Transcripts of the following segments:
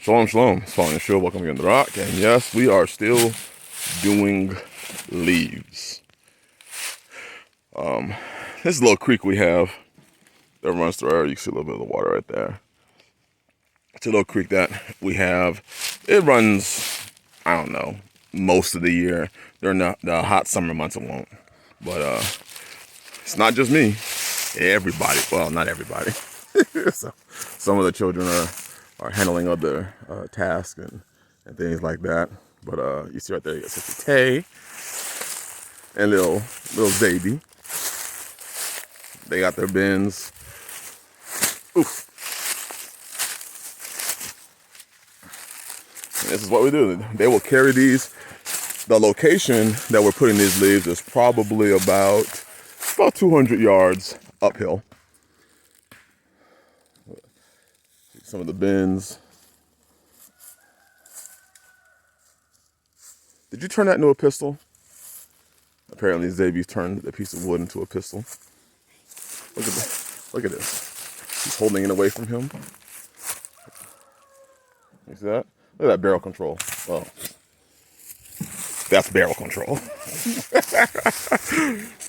Shalom, shalom. It's Falling Show. Welcome again to The Rock. And yes, we are still doing leaves. This is a little creek we have that runs through our. You can see a little bit of the water right there. It's a little creek that we have. It runs, I don't know, most of the year. During the hot summer months it won't. But it's not just me. Everybody. Well, not everybody. So, some of the children are handling other tasks and things like that. But you see right there, you got Sister Tay and little Zaby. They got their bins. Oof. And this is what we do. They will carry these. The location that we're putting these leaves is probably about 200 yards uphill. Some of the bins. Did you turn that into a pistol? Apparently Xavier's turned a piece of wood into a pistol. Look at this. Look at this. He's holding it away from him. You see that? Look at that barrel control. Well, that's barrel control.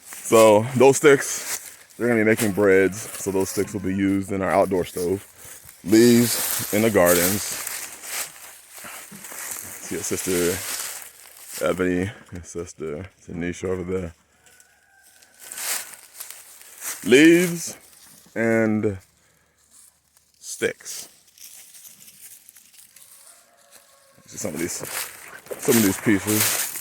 So those sticks, they're gonna be making breads. So those sticks will be used in our outdoor stove. Leaves in the gardens. See your sister Ebony and sister Tanisha over there. Leaves and sticks. See some of these pieces.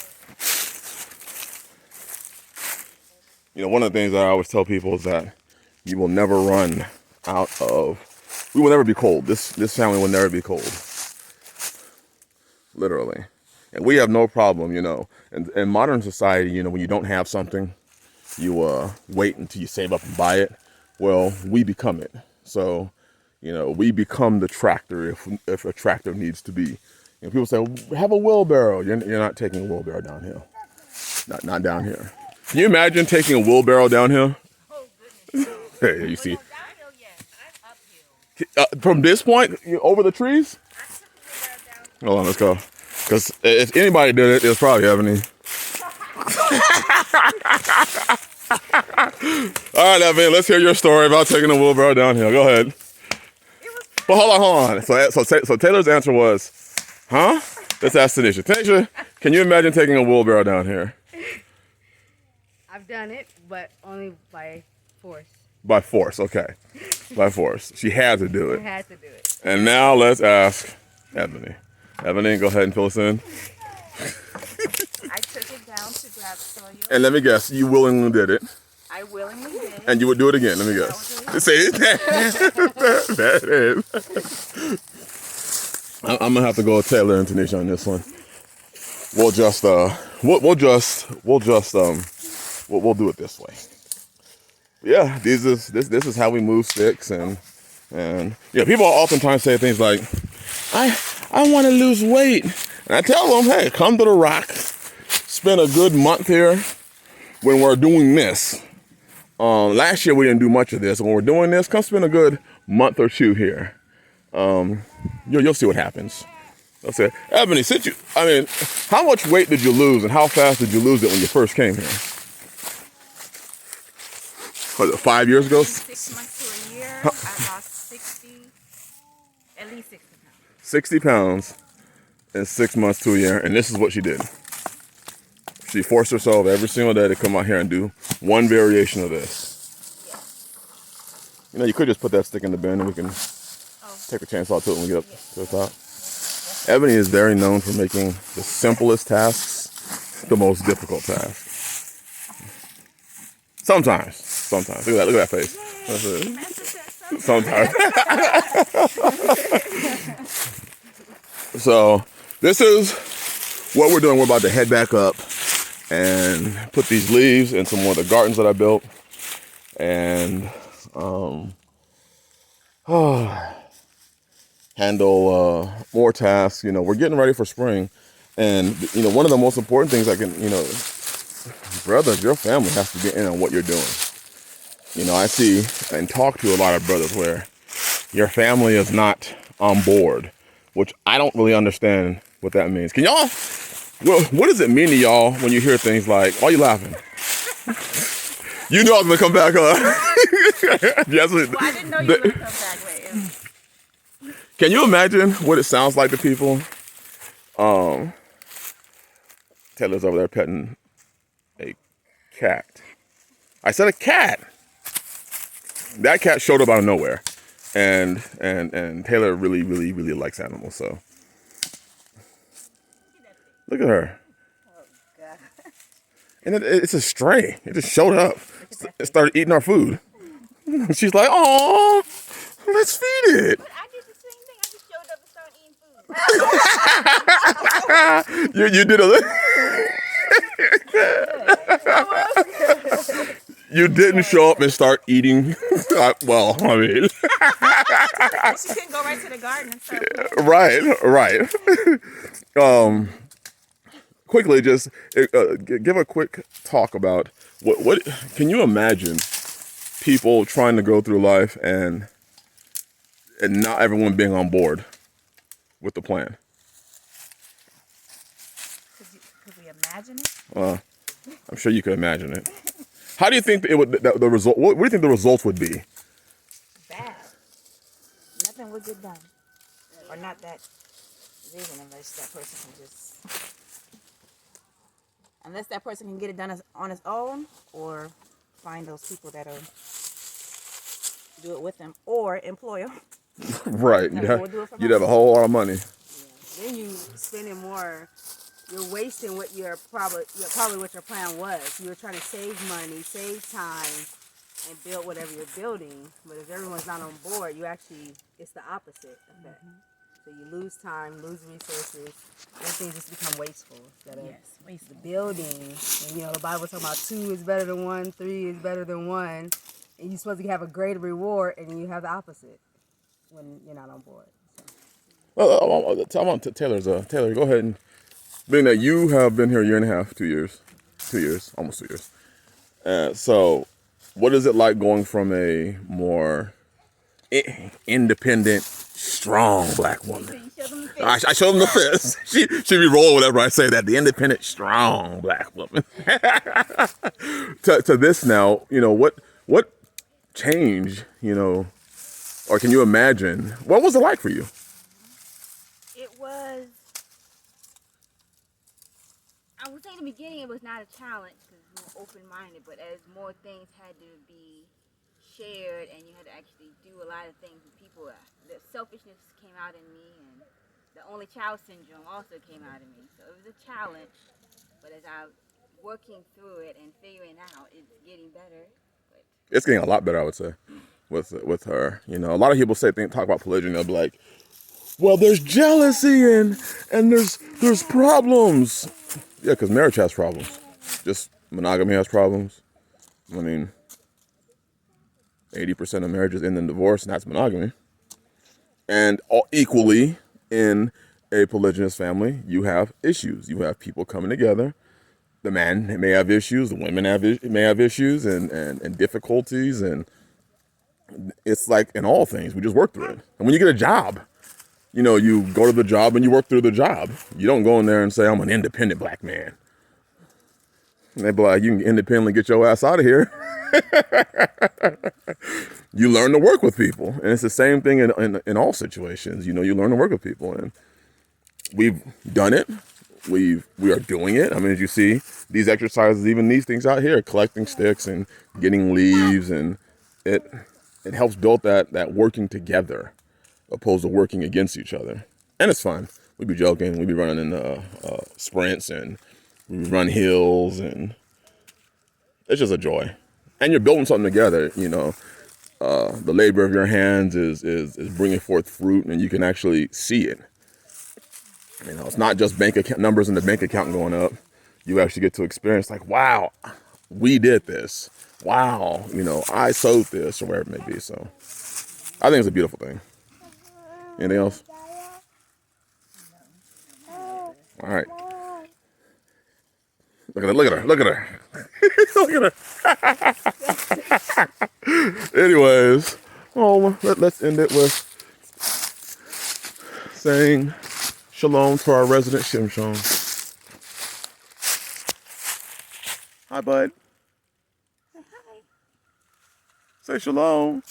You know, one of the things that I always tell people is that you will never run out of. We will never be cold. This family will never be cold. Literally. And we have no problem, you know. In modern society, you know, when you don't have something, you wait until you save up and buy it. Well, we become it. So, you know, we become the tractor if a tractor needs to be. You know, people say, well, have a wheelbarrow. You're not taking a wheelbarrow downhill. Not down here. Can you imagine taking a wheelbarrow downhill? Oh, goodness. Hey, you see. Downhill, yes. I'm uphill. From this point, over the trees? Hold on, let's go. Because if anybody did it, it was probably Ebony. All right, Ebony, let's hear your story about taking a wheelbarrow downhill. Go ahead. But hold on. So Taylor's answer was, huh? Let's ask Tanisha. Tanisha, can you imagine taking a wheelbarrow down here? I've done it, but only by force. By force, okay. By force. She had to do it. I had to do it. And now let's ask Ebony. Ebony, go ahead and fill us in. I took it down to grab soil. And let me guess, you willingly did it. I willingly did it. And you would do it again, let me guess. Say it. That is. I'm gonna have to go with Taylor and Tanisha on this one. We'll do it this way. Yeah, this is how we move sticks and yeah, people oftentimes say things like, I want to lose weight, and I tell them, hey, come to The Rock, spend a good month here when we're doing this. Last year we didn't do much of this, and when we're doing this, come spend a good month or two here. You'll see what happens. I'll say, Ebony, how much weight did you lose, and how fast did you lose it when you first came here? Was it 5 years ago? 6 months to a year, I lost at least 60 pounds. 60 pounds in 6 months to a year, and this is what she did. She forced herself every single day to come out here and do one variation of this. Yes. You know, you could just put that stick in the bin and we can take a chainsaw to it when we get up to the top. Ebony is very known for making the simplest tasks the most difficult tasks. Sometimes. Look at that face. Sometimes. So this is what we're doing. We're about to head back up and put these leaves in some more of the gardens that I built, and handle more tasks. You know, we're getting ready for spring, and you know, one of the most important things I can, you know, brothers, your family has to get in on what you're doing. You know, I see and talk to a lot of brothers where your family is not on board. which I don't really understand what that means. Can y'all? Well, what does it mean to y'all when you hear things like, "Why are you laughing?" You know I was gonna come back, huh? Yes. Well, I didn't know you were gonna come back. Wait. Can you imagine what it sounds like to people? Taylor's over there petting a cat. I said a cat. That cat showed up out of nowhere, and Taylor really likes animals. So look at her, Oh God. and it's a stray. It just showed up. It started eating our food. She's like, "Oh, let's feed it." But I did the same thing. I just showed up and started eating food. You did a. You didn't show up and start eating. Well, I mean. She couldn't go right to the garden and start playing. Right. Quickly, just give a quick talk about what can you imagine people trying to go through life and not everyone being on board with the plan. Could we imagine it? I'm sure you could imagine it. How do you think it would the result? What do you think the results would be? Bad. Nothing would get done, or not that reason, unless that person can get it done on his own, or find those people that'll do it with them, or employ them. Right. You'd have a whole lot of money. Yeah. Then you spending more. You're wasting what probably what your plan was. You were trying to save money, save time, and build whatever you're building. But if everyone's not on board, it's the opposite effect. So you lose time, lose resources, and things just become wasteful. Instead of the building. And the Bible talking about 2 is better than 1, 3 is better than 1, and you're supposed to have a greater reward, and then you have the opposite when you're not on board. Well, I want Taylor. Go ahead and. Being that you have been here a year and a half, 2 years, almost 2 years. So, what is it like going from a more independent, strong black woman? I show them the fist. She be rolling whenever I say that. The independent, strong black woman. to this now, what changed? Or can you imagine what was it like for you? It was. I would say in the beginning it was not a challenge because we were open-minded, but as more things had to be shared and you had to actually do a lot of things with people, the selfishness came out in me, and the only child syndrome also came out in me. So it was a challenge, but as I'm working through it and figuring out, it's getting better. It's getting a lot better, I would say, with her. A lot of people talk about polygyny, they'll be like, well, there's jealousy and there's problems. Yeah, because marriage has problems. Just monogamy has problems. I mean, 80% of marriages end in divorce, and that's monogamy. And equally, in a polygynous family, you have issues. You have people coming together. The man may have issues. The women may have issues and difficulties. And it's like in all things, we just work through it. And when you get a job, you go to the job and you work through the job. You don't go in there and say, I'm an independent black man. And they be like, you can independently get your ass out of here. You learn to work with people. And it's the same thing in all situations. You learn to work with people. And we've done it. We are doing it. I mean, as you see, these exercises, even these things out here, collecting sticks and getting leaves, and it helps build that working together, opposed to working against each other. And it's fun. We be joking. We be running in sprints, and we run hills, and it's just a joy. And you're building something together. The labor of your hands is bringing forth fruit, and you can actually see it. It's not just bank account numbers in the bank account going up. You actually get to experience like, wow, we did this. Wow, I sowed this, or whatever it may be. So I think it's a beautiful thing. Anything else? All right. Look at her. Look at her. Anyways, let's end it with saying shalom to our resident Shimshon. Hi, bud. Hi. Say shalom.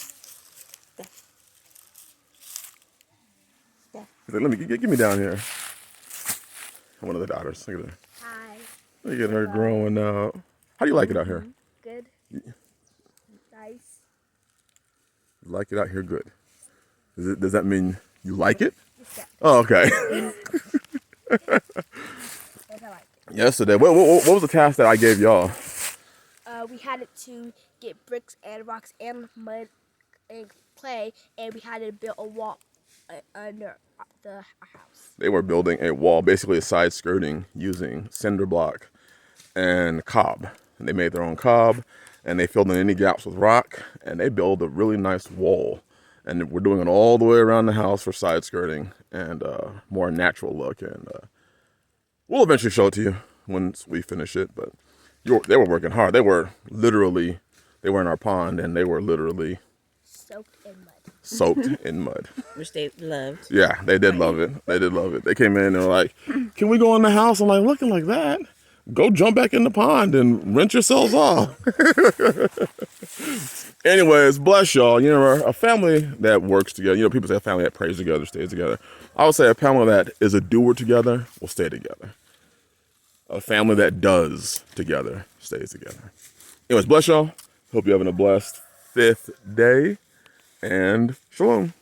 He's like, let me get me down here. One of the daughters. Look at her. Hi. Look at her growing up. How do you like it out here? Good. Nice. You like it out here good. Does that mean you like it? Yeah. Oh, okay. Yes, I like it. Yesterday, what was the task that I gave y'all? We had to get bricks and rocks and mud and clay, and we had to build a wall under the house. They were building a wall, basically a side skirting using cinder block and cob. And they made their own cob, and they filled in any gaps with rock, and they built a really nice wall. And we're doing it all the way around the house for side skirting and more natural look. And we'll eventually show it to you once we finish it. But they were working hard. They were in our pond, and they were literally Soaked in mud. Which they loved. Yeah, they did love it. They did love it. They came in and were like, can we go in the house? I'm like, looking like that? Go jump back in the pond and rinse yourselves off. Anyways, bless y'all. You know, a family that works together. You know, people say a family that prays together stays together. I would say a family that is a doer together will stay together. A family that does together stays together. Anyways, bless y'all. Hope you're having a blessed 5th day. And shalom.